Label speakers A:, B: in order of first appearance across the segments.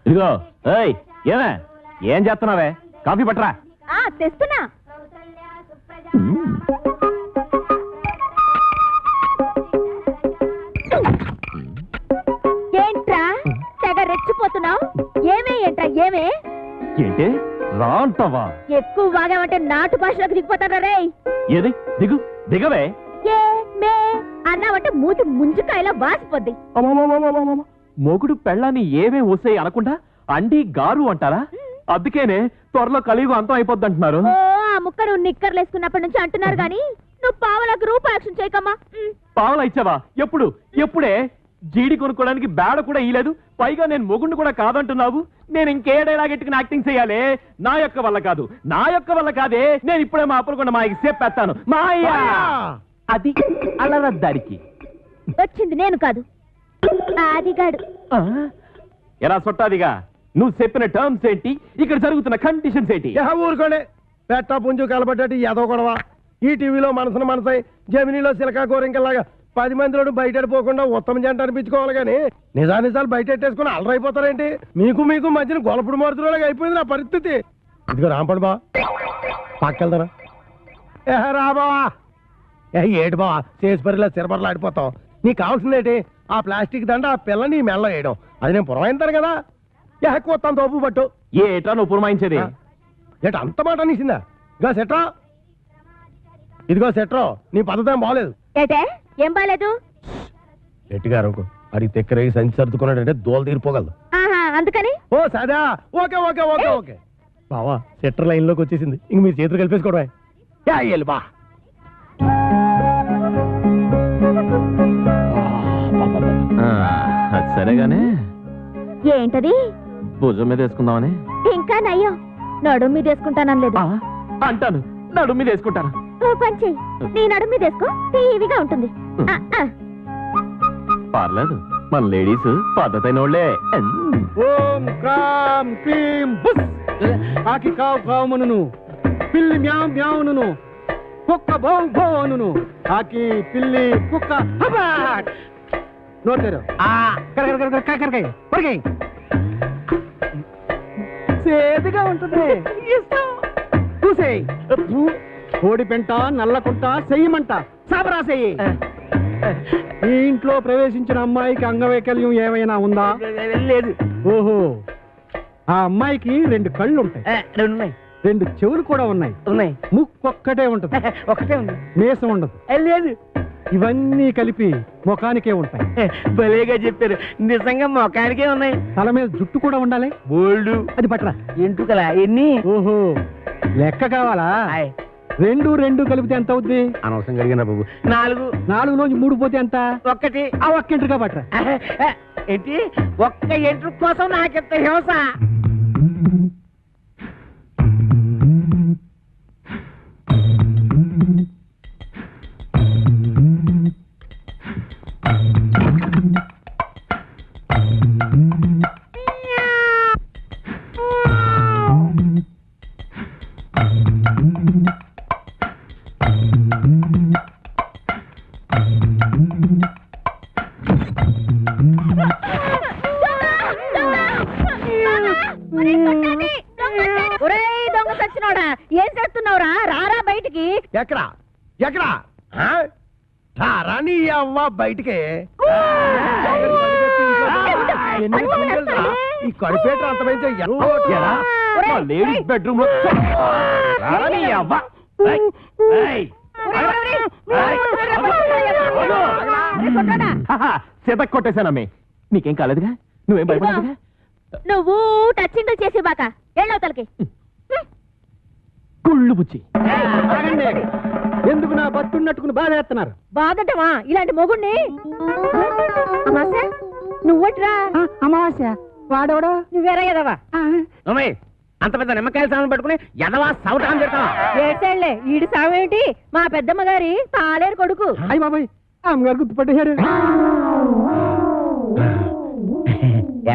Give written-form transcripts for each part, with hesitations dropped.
A: ఇదిగో ఏమే ఏం చేస్తున్నావే? కాఫీ పట్టరా.
B: తెస్తున్నా. ఏంట్రా తెగ రెచ్చిపోతున్నావు? ఏమే
A: ఏంటి రా అంటావా?
B: ఎక్కువ వాగామంటే నాటు భాషలోకి దిగిపోతారా రే?
A: ఏది దిగవే.
B: అన్నావంటే మూతి ముంజుకాయలా వాసిపోద్ది.
A: మొగుడు పెళ్ళాన్ని ఏమే వస్తాయి అనకుండా అండి గారు అంటారా? అందుకేనే త్వరలో కలియుగం అంతం అయిపోద్ది అంటున్నారు.
B: ఆ ముక్క నువ్వు నిక్కర్లు వేసుకున్నప్పటి నుంచి అంటున్నారు గాని నువ్వు పావలకు రూపాయలు చేయకమ్మా.
A: పావలా ఇచ్చావా? ఎప్పుడే? జీడి కొనుక్కోడానికి బేడ కూడా ఇయ్యలేదు. పైగా నేను మొగుండు కూడా కాదంటున్నావు. నేను ఇంకేడేలాగెట్టుకుని యాక్టింగ్ చేయాలి? నా యొక్క వల్ల కాదే. నేను ఇప్పుడే మా అప్పులకుండా మాయకి చెప్పేస్తాను. మాయా అది అలరద్దారికి
B: వచ్చింది నేను కాదు, ఆదిగాడు.
A: ఎలా సొట్టాదిగా? నువ్వు చెప్పిన టర్మ్స్ ఏంటి? ఇక్కడ జరుగుతున్న కండిషన్స్ ఏంటి?
C: ఊరుకోండి. పెట్ట పుంజు కలబడ్డట్టు ఏదో గొడవ. ఈ టీవీలో మనసై జమినీలో సిలకా గోరింకల్లాగా 10 మందిలో బయట పోకుండా ఉత్తమ జంట అనిపించుకోవాలి కానీ నిజాలు బయట ఎట్టేసుకుని అలరైపోతారేంటి? మీకు మధ్యన గొలపుడు మారుతున్నలాగా అయిపోయింది నా పరిస్థితి. ఇదిగో రాంపడు బా పక్కెళ్తారా? రాబావా ఏటి బావా చేసి పరిలా సిరబర్లు ఆడిపోతావు. నీకు కావాల్సిందేంటి? ఆ ప్లాస్టిక్ దండ ఆ పిల్ల నీ మెల్ల వేయడం. అది నేను పురమాయింతాను కదా. కొత్త తోపు పట్టు.
A: ఏటా నువ్వు పురమాయించేది?
C: ఏట అంత మాట అనేసిందా? ఇదిగో సెట్రా, ఇదిగో సెట్రో, నీ పద్ధతి ఏం బాగలేదు.
B: ఏం బాలేదు?
C: గట్టిగా అనుకో. అది తెక్కరేగి సంచి సర్దుకున్నాడంటే దోలు తీరిపోగలదు.
B: అందుకని
C: ఓ సదా ఓకే బావా సెట్టర్ లైన్ లోకి వచ్చేసింది. ఇంక మీరు చేతులు కలిపేసుకోవడమే. బా
A: సరేగానే
B: ఏంటది?
A: భుజం మీద వేసుకుందామని.
B: ఇంకా నయ్యో నడుము మీద వేసుకుంటానలేదు.
A: అంటాను నడుము మీద వేసుకుంటాను.
B: పంచి నీ నడుము మీద వేసుకో, టీవీగా ఉంటుంది.
A: పర్లేదు, మన లేడీస్ పద్ధతైన వాళ్ళే.
C: ఓం క్రామ్ క్లీం బుస్ ఆకి కావ్ కావుమనును పిల్లి మ్యావ్ మ్యావును కుక్క భౌ భౌనును ఆకి పిల్లి కుక్క హబాట్ నోటేరు కరకరకాయ సేదుగా ఉంటుంది. చూసేయ్. కోడి పెంట నల్లకుంట చెయ్యమంట సాబరా చెయ్యి. ఈ ఇంట్లో ప్రవేశించిన అమ్మాయికి అంగవైకల్యం ఏమైనా ఉందా? లేదు. ఓహో, ఆ అమ్మాయికి 2 కళ్ళు ఉంటాయి, 2 చెవులు కూడా ఉన్నాయి, ముక్కొక్కటే ఉంటది, ఒకటే ఉంది, మీసం ఉండదు, లేదు. ఇవన్నీ కలిపి ముఖానికే ఉంటాయి.
D: భలేగా చెప్పారు, నిజంగా ముఖానికే ఉన్నాయి.
C: తల మీద జుట్టు కూడా ఉండాలి,
D: బోల్డు.
C: అది పట్టరా.
D: ఎంటుకలా ఎన్ని?
C: ఓహో, లెక్క కావాలా? 2 కలిపితే ఎంత అవుద్ది?
D: అనవసరం అడిగిన బాబు.
C: 4 నుంచి 3 పోతే ఎంత?
D: 1.
C: ఆ ఒక్క ఎంట్రుగా పట్టరా.
D: ఏంటి ఒక్క ఎంట్రు కోసం నాకెంత హింస?
B: దొంగ సచ్చినోడా, ఏం చేస్తున్నావురా? రారా బయటికి.
C: ఎక్కడా రాని అవ్వ బయటికి. ఈ కడుపేట అంత
A: లేడీస్ బెడ్రూమ్ చేత కొట్టేశానమ్మే. నీకేం కాలేదుగా? నువ్వేం భయపడదుగా?
B: నువ్వు టచ్చింగ్ చేసి బాక ఎళ్ళవతలకి.
A: కుళ్ళు బుచ్చి,
C: ఎందుకు నా బతున్నట్టుకుని బాధ వేస్తున్నారు?
B: బాధటమా ఇలాంటి మొగుణ్ణి? అమాసా నువ్వట్రా?
D: అమావాస్య వాడవడు
B: నువ్వేరా ఎదవా?
D: అంత పెద్ద నిమ్మకాయల సామాన్ పట్టుకుని ఎదవా సౌటాన్ని పెడతావా?
B: ఏడ్చాళ్లే, ఈడి సావేంటి? మా పెద్దమ్మ గారి తాలేరు కొడుకు.
C: అయ్యి బాబాయ్, అమ్మగారు గుర్తుపట్టేశారు.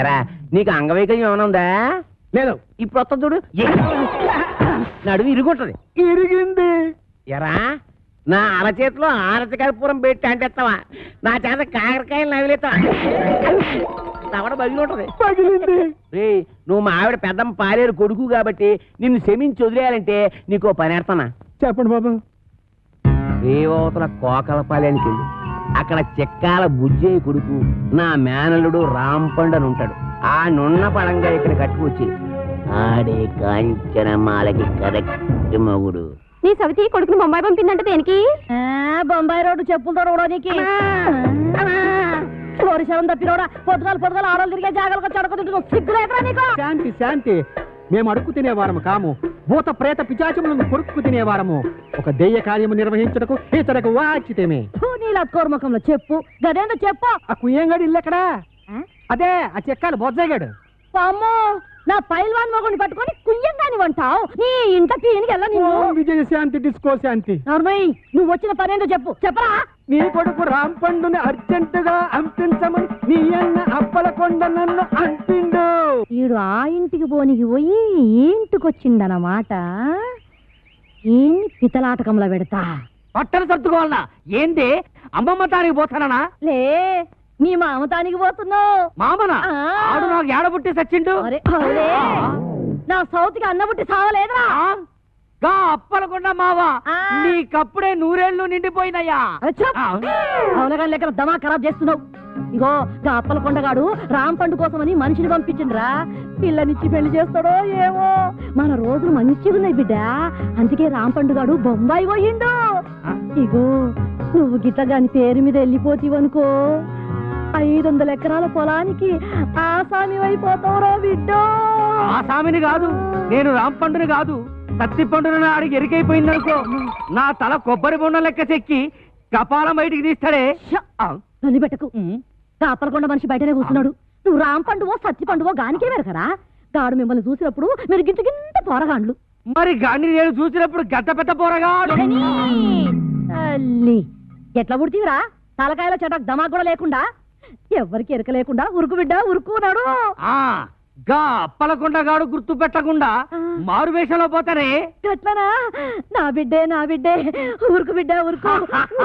D: ఎరా నీకు అంగవైకల్యం ఏమైనా ఉందా?
C: లేదు.
D: ఇప్పుడు వస్తా చూడు, నడుము ఇరుగుంటది.
C: ఇరిగింది.
D: ఎరా నా అరచేతిలో ఆరతి కర్పూరం పెట్టి అంటేస్తావా? నా చేత కాకరకాయలు నవిలేస్తావా? తవడ బగిలి ఉంటది.
C: పగిలింది.
D: రేయ్, నువ్వు మా ఆవిడ పెద్దమ్మ పాలేరు కొడుకు కాబట్టి నిన్ను క్షమించి వదిలేయాలంటే నీకో పని ఎడతానా?
C: చెప్పండి బాబు.
D: రేవతల కోకలపాలెనికి వెళ్ళి అక్కడ చెక్కాల బుజ్జయ్య కొడుకు నా మేనల్లుడు రాంపండు అని ఉంటాడు. ఆ నున్న పడంగా ఇక్కడ కట్టుకొచ్చి ఆడే కాంచనమాలకి కరెక్ట్ మగుడు.
B: నీ సవితి కొడుకుని బొంబాయి పంపిందంటే దేనికి? బొంబాయి రోడ్డు చెప్పులతో రోడోనికి. శవం తప్పినోడా పొద్దుగాలు ఆడలు తిరిగే జాగాలకు చడక సిగ్గులేకరా నీకు?
C: శాంతి శాంతి. మేము అడుక్కు తినేవారము కాము. భూత ప్రేత పిచాచములను కొరుక్కు తినేవారము. ఒక దెయ్య కార్యము నిర్వహించుటకు ఇతరకు వాచితేమే.
B: నీలకోర్మకంలో చెప్పు గదేందో చెప్పు.
C: ఆ కుయ్యంగాడు ఇల్లు ఎక్కడా? అదే ఆ చెక్కాలు బొజ్జగాడు.
B: అమ్మో, నా పైల్వాన్ మొగుడిని పట్టుకొని కుయ్యంగాని వంటావు. నీ ఇంట తీయనికెళ్ళ
C: విజయ శాంతి డిస్కో శాంతి.
B: నర్మయ్య, నువ్వు వచ్చిన పనేందో చెప్పు. చెప్పరా?
C: నీ కొడుకు రాంపండుని అర్జెంటుగా అంపించమని నీ అన్న అప్పలకొండ నన్ను అంపిండు.
B: ఈడు ఆ ఇంటికి పోనికి పోయి ఈ ఇంటికి వచ్చిందన్నమాట. ఈయన్ని పితలాటకంలో పెడతా.
D: పట్టణ సర్దుకోవాలనా? ఏంది అమ్మమ్మ తానికి పోతానా?
B: లే, నీ మామతానికి పోతున్నావు.
D: మామనా? ఆడు నాకు ఏడబుట్టి సచ్చిండు.
B: అరే, అవునే. నా సౌతికి అన్నబుట్టి సావలేదురా.
D: గా అప్పలకుండా మావా,
B: ఆ.
D: నీకప్పుడే నూరేళ్లు నిండిపోయినయ్యా.
B: అవునగా లెక్కన దమా ఖరాబ్ చేస్తున్నావు. ఇగో గా అప్పల కొండగాడు రాంపండు కోసమని మనిషిని పంపించిండ్రా. పిల్లనిచ్చి పెళ్లి చేస్తాడో ఏమో. మన రోజులు మంచిగున్నాయి బిడ్డ. అందుకే రాంపండుగాడు బొంబాయి పోయిండు. ఇగో నువ్వు గిట్ల గాని పేరు మీద వెళ్ళిపోతీవనుకో 500 ఎకరాల పొలానికి ఆసామి అయిపోతావురా బిడ్డో.
D: ఆ సామిని కాదు, నేను రాంపండుని కాదు, కత్తి పండుని ఆడికి ఎరికైపోయిందనుకో, నా తల కొబ్బరి బొండ లెక్క చెక్కి కపాలం బయటికి తీస్తాడే.
B: నన్ను పెట్టకు. కాపలకొండ మనిషి బయటనే కూర్చున్నాడు. నువ్వు రాంపండువో సత్తి పండువో గానికే వెరకరా? గాడు మిమ్మల్ని చూసినప్పుడు మీరు గింత పోరగాండ్లు.
D: మరి గాని నేను చూసినప్పుడు గద్ద పెద్ద పోరగా
B: తల్లి ఎట్లా పుడితీవిరా? తలకాయల చెటకు దమా కూడా లేకుండా, ఎవరికి ఎరక లేకుండా ఉరుకు బిడ్డ ఉరుకున్నాడు.
D: గా అప్పలకొండగాడు గుర్తు పెట్టకుండా మారు వేషంలో పోతానే.
B: ఎట్లనా? నా బిడ్డే ఉరుకు బిడ్డ ఉరుకు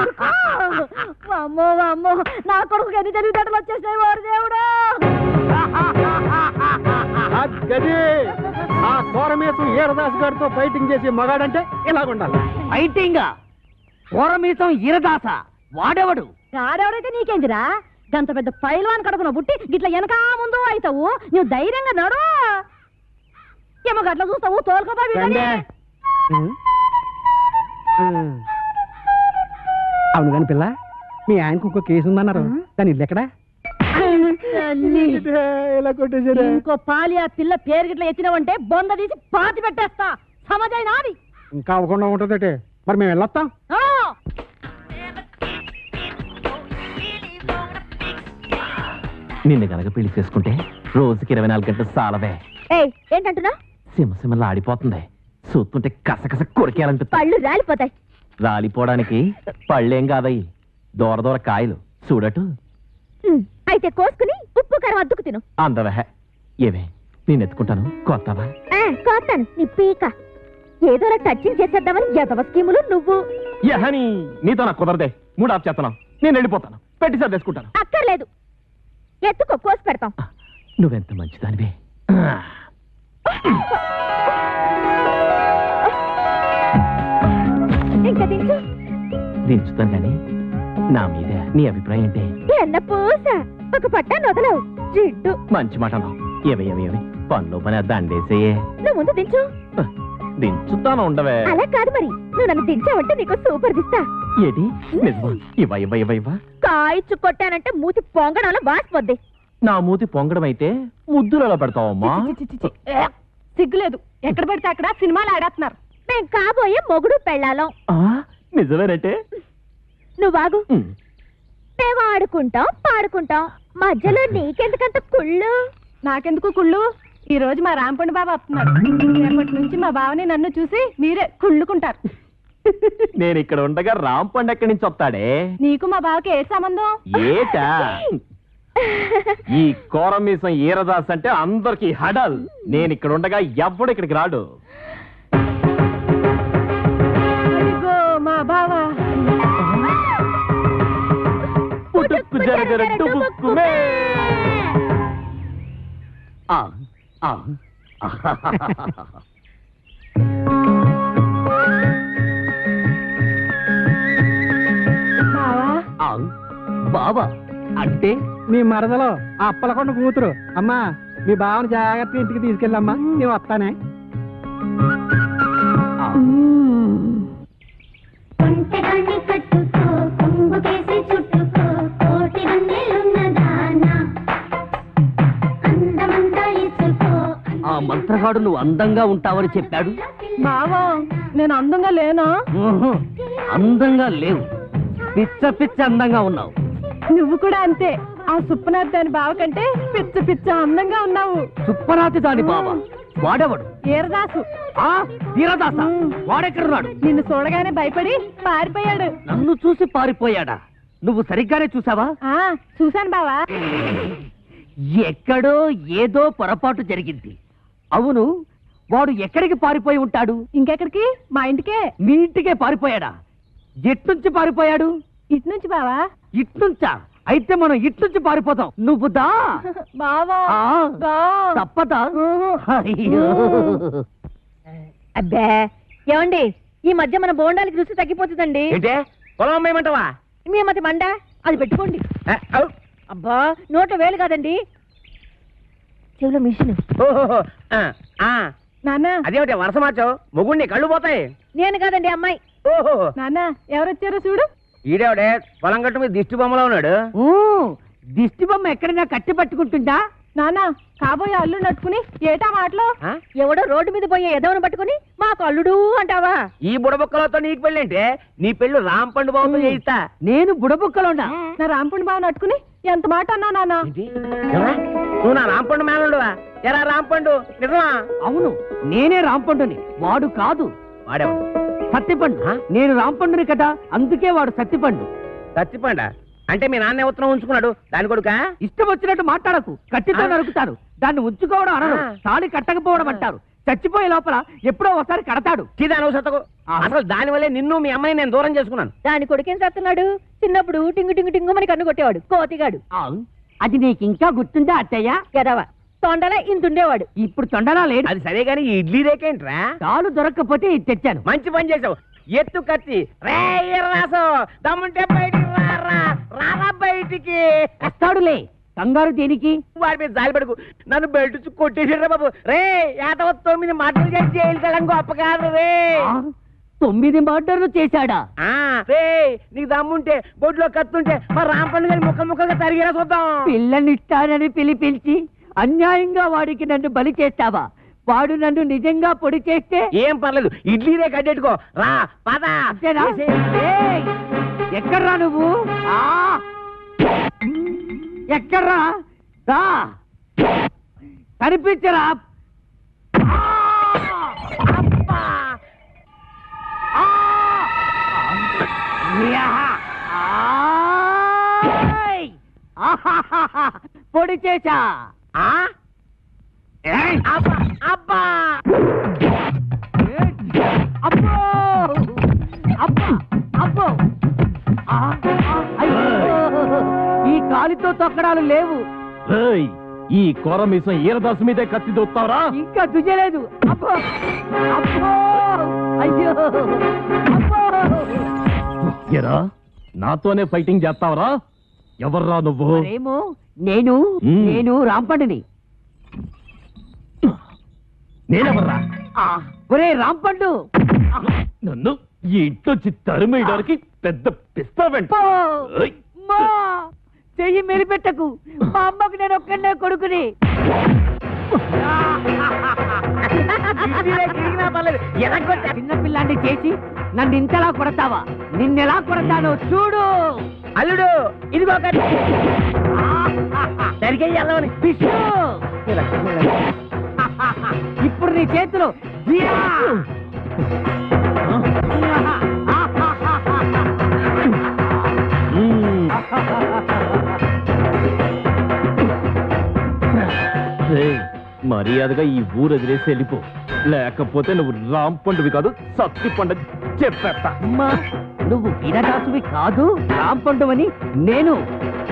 B: ఉరుకు. అమ్మో అమ్మో, నా కొడుకు ఎన్ని తెలివితేటలు వచ్చేసినాయి వారు దేవుడు.
C: ఆ కోరమేసం ఈరదాస్ గారితో ఫైటింగ్ చేసి మగాడంటే ఇలాగుండాలి.
D: ఫైటింగ్ కోరమీసం ఈరదాస వాడెవడు?
B: ఆడెవడైతే నీకేందిరా? గంత పెద్ద పైల్వాన్ కడుపున పుట్టి గిట్ల వెనకా ముందు అవుతావు. నువ్వు ధైర్యంగా నడు. ఏమో గట్ల చూస్తావు తోలుకోపా.
C: అవును కాని పిల్ల, మీ ఆయనకు ఒక కేసు ఉందన్నారు. దాని ఇల్లు ఎక్కడా? ఇలా కొట్టేసారా?
B: ఇంకో పాలి ఆ పిల్ల పేరు గిట్ల ఎత్తినవంటే బొంద తీసి పాతి పెట్టేస్తా. సమజైనా అది
C: ఇంకా అవ్వకుండా ఉంటుందటే. మరి మేము వెళ్ళొస్తాం.
A: నిన్ను గనక పెళ్లి చేసుకుంటే రోజుకి 24 గంటలు సాలవే.
B: ఏంటంటున్నా?
A: సింహసింహలా ఆడిపోతుంది. చూస్తుంటే కసకస కొరికేయాలంటుంది.
B: పళ్ళు రాలిపోతాయి.
A: రాలిపోవడానికి పళ్ళేం కాదయ్యి, దూర కాయలు చూడటు.
B: అయితే కోసుకుని ఉప్పు కారం అద్దుకు తిను.
A: అందవే ఏమే, నేను ఎత్తుకుంటాను. కొత్తవా?
B: కోస్తాను నీ పీక. ఏదో టచింగ్ చేసేద్దామని ఎదవ స్కీములు నువ్వు.
A: యహని నీతో నాకు కుదరదే. 3 ఆఫ్ చేస్తున్నావు. నేను వెళ్ళిపోతాను. పెట్టి సర్దేసుకుంటాను.
B: అక్కర్లేదు, ఎత్తుకో, కోసి పెడతాం.
A: నువ్వెంత మంచిదానివే.
B: ఇంకా దించు.
A: దించుతాను కానీ నా మీద నీ అభిప్రాయం ఏంటి?
B: ఎన్న పూస ఒక పట్టాన్ని వదలవు జిడ్డు.
A: మంచి మాట అన్నావు. ఏమి పనిలో పని దండేసేయే.
B: నువ్వు ముందు దించు.
A: దించుతాను ఉండవే.
B: అలా కాదు మరి, నువ్వు నన్ను దించావంటే నీకు సూపర్ దిస్తా.
A: ఏది నిజమా? ఇవ్వ.
B: కాయిచ్చు కొట్టానంటే మూతి పొంగడంలో బాసిపోద్ది.
A: నా మూతి పొంగడం అయితే ముద్దులు ఎలా పెడతావమ్మా?
B: సిగ్గులేదు. ఎక్కడ పెడితే అక్కడ సినిమాలు ఆడేస్తున్నారు. మేం కాబోయే మొగుడు పెళ్ళాలం.
A: నిజమేనంటే
B: నువ్వు బాగు. మేము ఆడుకుంటాం పాడుకుంటాం, మధ్యలో నీకెందుకంత కుళ్ళు? నాకెందుకు కుళ్ళు? ఈ రోజు మా రాంపండు బాబు వస్తున్నాడు. రేపటి నుంచి మా బావని నన్ను చూసి మీరే కుళ్ళుకుంటారు.
A: నేను ఇక్కడ ఉండగా రాంపండు ఎక్కడి నుంచి వస్తాడే?
B: నీకు మా బావకి ఏ సంబంధం?
A: ఏటా ఈ కోరమీసం ఈరదాస్ అంటే అందరికి హడల్. నేను ఇక్కడ ఉండగా ఎవ్వడు ఇక్కడికి రాడు.
B: అదిగో మా బావ
A: జరగర డుబుక్కుమే.
D: బాబా అంటే
E: మీ మరదలో ఆ అప్పలకొండ కూతురు అమ్మా మీ బావని జాగ్రత్తగా ఇంటికి తీసుకెళ్ళమ్మా నేను వస్తానే.
F: ఒంటెగాన్ని కట్టుకో కొంగుకేసి చుట్టుకో కోటి రంగులున్నదానా అందమంతా ఇచ్చుకో.
D: ఆ మంత్రగాడు నువ్వు అందంగా ఉంటావని చెప్పాడు.
B: బావా నేను అందంగా లేనా?
D: ఊహు, అందంగా లేవు, పిచ్చ పిచ్చ అందంగా ఉన్నావు.
B: నువ్వు కూడా అంతే. ఆ సుప్పనాథ్ దాని బావ కంటే పిచ్చ పిచ్చ అందంగా ఉన్నావు.
D: సుప్పరాతి దాని బాబా వాడెవడు?
B: ఈరదాసు
D: ఆ వీరదాస వాడెక్కడున్నాడు?
B: నిన్ను చూడగానే భయపడి పారిపోయాడు.
D: నన్ను చూసి పారిపోయాడా? నువ్వు సరిగ్గానే చూసావా?
B: ఆ చూశాను బావా.
D: ఎక్కడో ఏదో పొరపాటు జరిగింది. అవును, వాడు ఎక్కడికి పారిపోయి ఉంటాడు?
B: ఇంకెక్కడికి? మా ఇంటికే.
D: మీ ఇంటికే పారిపోయాడా? ఎట్నుంచి పారిపోయాడు?
B: ఇటు నుంచి బావా.
D: ఇట్నుంచా? అయితే మనం ఇట్నుంచి పారిపోతాం. నువ్వు దా.
B: బావా
D: ఆ,
B: దా.
D: తప్పదా?
B: ఊహు.
D: అయ్యో.
B: అబ్బే ఏమండి, ఈ మధ్య మన బోండాలకి రుచి తగ్గిపోతుందండి.
D: ఏంటే పొలం అమ్మేయమంటావా?
B: మీ మతి మండ అది పెట్టుకోండి. అబ్బా నోట వేలు కాదండి, చెవిలో మిషన్. నాన్న
D: అదేమిటి వరస మార్చావు? మొగుండి కళ్ళు పోతాయి.
B: నేను కాదండి అమ్మాయి.
D: ఓహో,
B: నాన్న ఎవరొచ్చారో చూడు.
D: ఈడేవిడే పొలం గట్టు మీద దిష్టి బొమ్మలో ఉన్నాడు. దిష్టి బొమ్మ ఎక్కడైనా కట్టి పట్టుకుంటుందా?
B: నాన్న కాబోయే అల్లుడు నట్టుకుని ఏటా మాటలో
D: ఆ?
B: ఎవడో రోడ్డు మీద పోయే ఎదవను పట్టుకుని మాకు అల్లుడు అంటావా?
D: ఈ బుడబుక్కలతో నీకు పెళ్ళి అంటే నీ పెళ్ళు రాంపండు బాబుతో చేయిస్తా. నేను బుడబుక్కలోనా?
B: నా రాంపుణి బావ నట్టుకుని ఎంత మాట అన్నా నాన్న.
D: నువ్వు నా రాంపండు మేనలుడువా? ఎరా రాంపండు నిజమా? అవును, నేనే రాంపండుని, వాడు కాదు. వాడేవాడు సత్తిపండు. నేను రాంపండుని కదా, అందుకే వాడు సత్తిపండు. సత్తిపండ అంటే మీ నాన్న ఉత్తరం ఉంచుకున్నాడు దాని కొడుక? ఇష్టం వచ్చినట్టు మాట్లాడకు, కత్తితో నరుకుతారు. దాన్ని ఉంచుకోవడం అనరు, తాళి కట్టకపోవడం అంటారు. చచ్చిపోయే లోపల ఎప్పుడో ఒకసారి కడతాడు. అసలు దాని వల్లే నిన్ను మీ అమ్మాయి నేను దూరం చేసుకున్నాను.
B: దాని కొడుకేం చేస్తున్నాడు? చిన్నప్పుడు టింగు టింగు టింగు మని కన్ను కొట్టేవాడు, కోతిగాడు.
D: అది నీకు ఇంకా గుర్తుందా అత్తయ్య?
B: గదవా తొండలా ఇంతుండేవాడు.
D: ఇప్పుడు తొండలా లేడు. అది సరే గాని ఈ ఇడ్లీ రేకేంట్రా? తాలు దొరక్కపోతే ఇది తెచ్చాను. మంచి పని చేసావు. ఎత్తు కత్తి రే రాసు దమ్ముంటే బయటికి రారా బయటికి. వస్తాడులే, కంగారు దేనికి? వాడి మీద జాలి పడుకు, నన్ను బయట కొట్టేసాడు బాబు. రే ఏటవ 9 మర్డర్లు చేసి జైలు వెళ్ళడం గొప్ప కాదు రే. 9 మర్డర్లు చేశాడా? రే నీకు దమ్ముంటే బొడ్లో కత్తుంటే మా రాంపండు గారి ముక్క ముక్కగా తరిగేలా చూద్దాం. పిల్లనిస్తానని పిలిపించి అన్యాయంగా వాడికి నన్ను బలి చేస్తావా? వాడు నన్ను నిజంగా పొడి చేస్తే ఏం పర్లేదు, ఇడ్లీనే కట్టెట్టుకో. రా పద. ఎక్కడ్రా నువ్వు? ఎక్కడ్రా? రా కనిపించరా? పొడి చేశా. అబ్బా అబ్బా అబ్బో అబ్బా అబ్బో. ఈ కాలితో తొక్కడాలు లేవు.
A: ఏయ్, ఈ కొర మీసం ఈరదాసు మీదే కత్తి దొత్తావరా?
D: ఇంకా దుజలేదు. అబ్బో అబ్బో అయ్యో అబ్బో.
A: ఎరా నాతోనే ఫైటింగ్ చేస్తావరా? ఎవర్రా నువ్వు?
D: మరేమో నేను నేను రాంపండుని.
A: నేనెవర్రా?
D: ఒరే రాంపండు,
A: నన్ను ఈ ఇంటొచ్చి తరిమేయడానికి పెద్ద పిస్తా వెంట.
D: చెయ్యి మెలిపెట్టకు, మా అమ్మకు నేను ఒక్కడే కొడుకుని. చిన్నపిల్లాన్ని చేసి నన్ను ఇంతలా కొడతావా? నిన్నెలా కొడతానో చూడు. అల్లుడు ఇదిగో సరిగ్గా ఇప్పుడు నీ చేతిలో
A: మర్యాదగా ఈ ఊరు వదిలేసి వెళ్ళిపో, లేకపోతే నువ్వు రాంపండువి కాదు సత్తిపండు చెప్పేస్తా.
D: అమ్మా, నువ్వు వీరదాసువి కాదు, రాంపండు అని నేను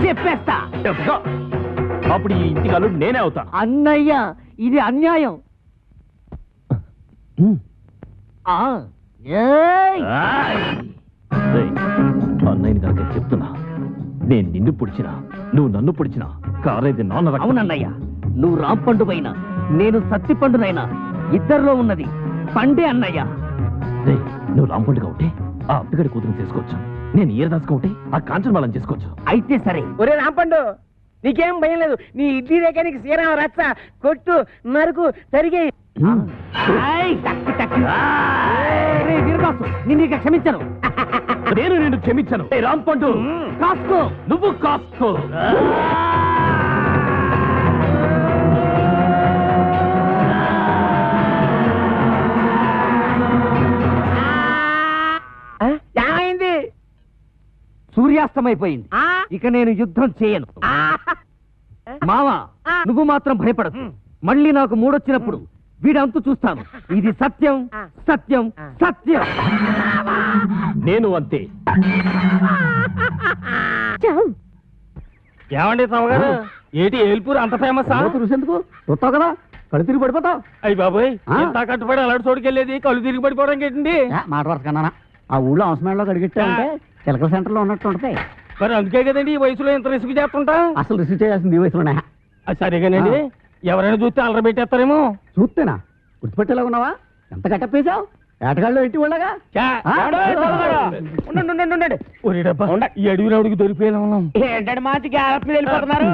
D: చెప్పేస్తా.
A: చెప్పుకో. అప్పుడు ఈ ఇంటికి అల్లుడు నేనే అవుతా.
D: అన్నయ్య ఇది అన్యాయం. ఏయ్!
A: రేయ్, అన్నయ్యని కనుక చెప్తున్నా, నేను నిన్ను పొడిచినా నువ్వు నన్ను పొడిచినా కారేది నాన్న రక్తం.
D: అవునన్నయ్య, నువ్వు రాంపండు పైన నేను సత్తిపండునైనా ఇద్దరిలో ఉన్నది పండే అన్నయ్య.
A: రేయ్, నువ్వు రాంపండుగా ఉంటే ఆ అప్పిగడి కూతురు చేసుకోవచ్చు, నేను ఈరదాసుగా ఉంటే ఆ కాంచన వాళ్ళని చేసుకోవచ్చు.
D: అయితే సరే.
E: ఒరే రాంపండు, నీకేం భయం లేదు. నీ ఇడ్లీ రేఖ నీకు శ్రీరామ రచ్చ కొట్టు నరుకు తరిగి.
D: నిన్ను ఇక క్షమించను.
A: నేను నిన్ను క్షమించను. రాంపండు
D: కాసుకో.
A: నువ్వు కాసుకో.
E: ఏమైంది?
D: సూర్యాస్తమైపోయింది. ఇక నేను యుద్ధం చేయను. మావా, నువ్వు మాత్రం భయపడదు. మళ్ళీ నాకు మూడొచ్చినప్పుడు వీడంతు చూస్తాను. ఇది సత్యం, సత్యం, సత్యం.
A: నేను అంతే.
E: ఏమండి తమగారు, ఏటి ఏల్పూర్ అంత ఫేమస్?
D: ఎందుకు చూస్తావు కదా, కళ్ళు తిరిగి పడిపోతావు.
E: అయ్యి బాబోయ్, ఎంత కట్టుబడి అలాంటి చోటుకెళ్ళేది కళ్ళు తిరిగి పడిపోవడం ఏంటండి?
D: మాట వరుస కన్నా ఆ ఊళ్ళో అవసరంలో కడిగిట్టామంటే చిలకల సెంటర్లో ఉన్నట్టు ఉంటాయి.
E: మరి అందుకే కదండి ఈ వయసులో ఎంత రిస్క్ చేస్తుంటా.
D: అసలు రిసీవ్ చేయాల్సింది ఈ వయసులోనే.
E: సరేగానండి, ఎవరైనా చూస్తే అల్లరి పెట్టేస్తారేమో.
D: చూస్తేనా గుర్తుపెట్టేలా ఉన్నావా? ఎంత కట్టప్పేశావు? ఏటగాళ్ళు ఇంటి వాళ్ళగా.
E: ఒరే డబ్బా, ఈ అడవి రావుడికి దొరికిపోయేలా ఉన్నాం.
D: ఏంటంటే మాచి గ్యాప్ వెళ్ళిపోతున్నారు.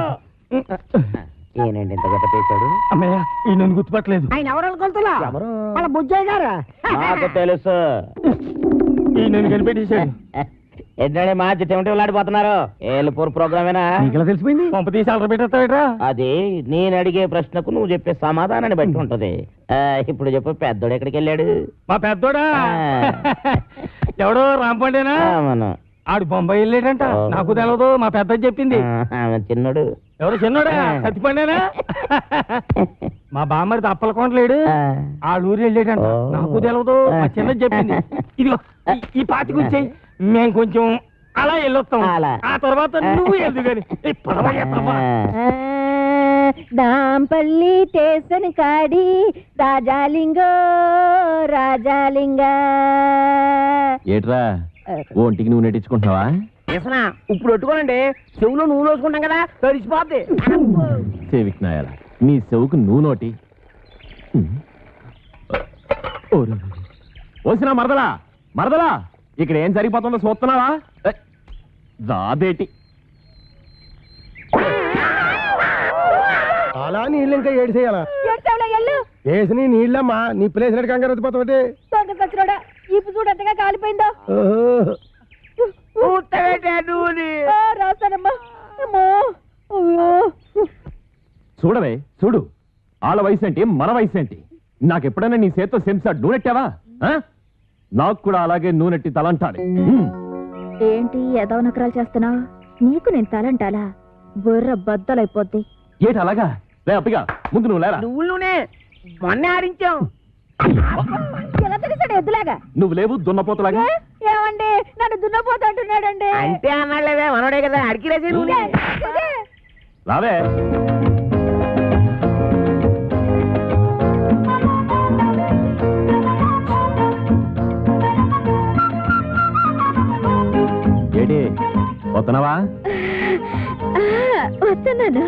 D: ఏనండి ఇంత కట్టపేశాడు?
E: అమ్మయ్య, ఈ నన్ను గుర్తుపట్టలేదు.
B: ఆయన ఎవరు అనుకుంటున్నా? వాళ్ళ బుజ్జయ్య గారు.
D: నాకు తెలుసు.
E: ఈ నన్ను కనిపెట్టేశాడు.
D: ఏంటంటే మాచి చెమట వెళ్ళాడిపోతున్నారు. ఏలుపూర్ ప్రోగ్రామేనా? నీకు తెలిసిపోయింది.
E: పంప తీసి అల్లరి పెట్టేస్తావేట్రా?
D: అది నేను అడిగే ప్రశ్నకు నువ్వు చెప్పే సమాధానాన్ని బట్టి ఉంటది. ఇప్పుడు చెప్పు, పెద్దోడు ఎక్కడికి వెళ్ళాడు?
E: మా పెద్దోడా? ఎవడో రాంపండేనా?
D: మనం
E: ఆడు బొంబాయి వెళ్ళాడంట. నాకు తెలవదు, మా పెద్ద చెప్పింది.
D: చిన్నోడు
E: ఎవరు చిన్నోడా? సత్తిపండేనా? మా బామ్మరిది అప్పలకొండలేడు, ఆ ఊరు వెళ్ళాడంట. నాకు తెలవదు, మా చిన్నది చెప్పింది. ఇదిగో ఈ పాతి గురించి మేము కొంచెం అలా వెళ్ళొస్తాం. ఆ తర్వాత నువ్వు వెళ్దు గాని.
B: దాంపల్లి స్టేషన్ కాడి రాజాలింగో రాజాలింగ.
A: ఏట్రా ఒంటికి నువ్వు నెట్టించుకుంటున్నావా?
E: ఇప్పుడు పెట్టుకోనండి, చెవులో నువ్వు లోసుకుంటాం కదా, తడిసిపోద్ది.
A: సేవిక్నాయాల నీ చెవుకు నువ్వు నోటి. ఓసినా మరదలా, మరదలా, ఇక్కడ ఏం జరిగిపోతుందో చూస్తున్నావా? రాబేటి
C: అలా నీళ్ళు ఇంకా ఏడు చేయాలా? వేసి నీ నీళ్ళమ్మా, నీ ప్లేస్ నెట్ కంగారు వచ్చిపోతావు.
B: ఇప్పుడు చూడు ఎంతగా కాలిపోయిందో. రాస్తానమ్మా.
A: చూడవే చూడు, వాళ్ళ వయసు ఏంటి మన వయసు ఏంటి? నాకెప్పుడైనా నీ చేత్తో సెంసాడ్ నూనెట్టావా? నాకు కూడా అలాగే నూనెట్టి తలంటాలి.
B: ఏంటి ఏదో నకరాలు చేస్తున్నా? నీకు నేను తలంటాలా? బుర్ర బద్దలైపోద్ది.
A: ఏటి అలాగా? లే అప్పిగా, ముందు నువ్వు లేరా.
E: నువ్వునే మొన్నే ఆడించాం.
B: ఎలా తెలిసాడు ఎద్దులాగా?
A: నువ్వు లేవు దున్నపోతలాగా.
B: ఏమండి, నన్ను దున్నపోతా అంటున్నాడండి.
E: అంటే అన్నాడులేవే, మనోడే కదా అడిగిరేసి.
A: రావే. ఏటి వస్తున్నావా?
B: వస్తున్నాను.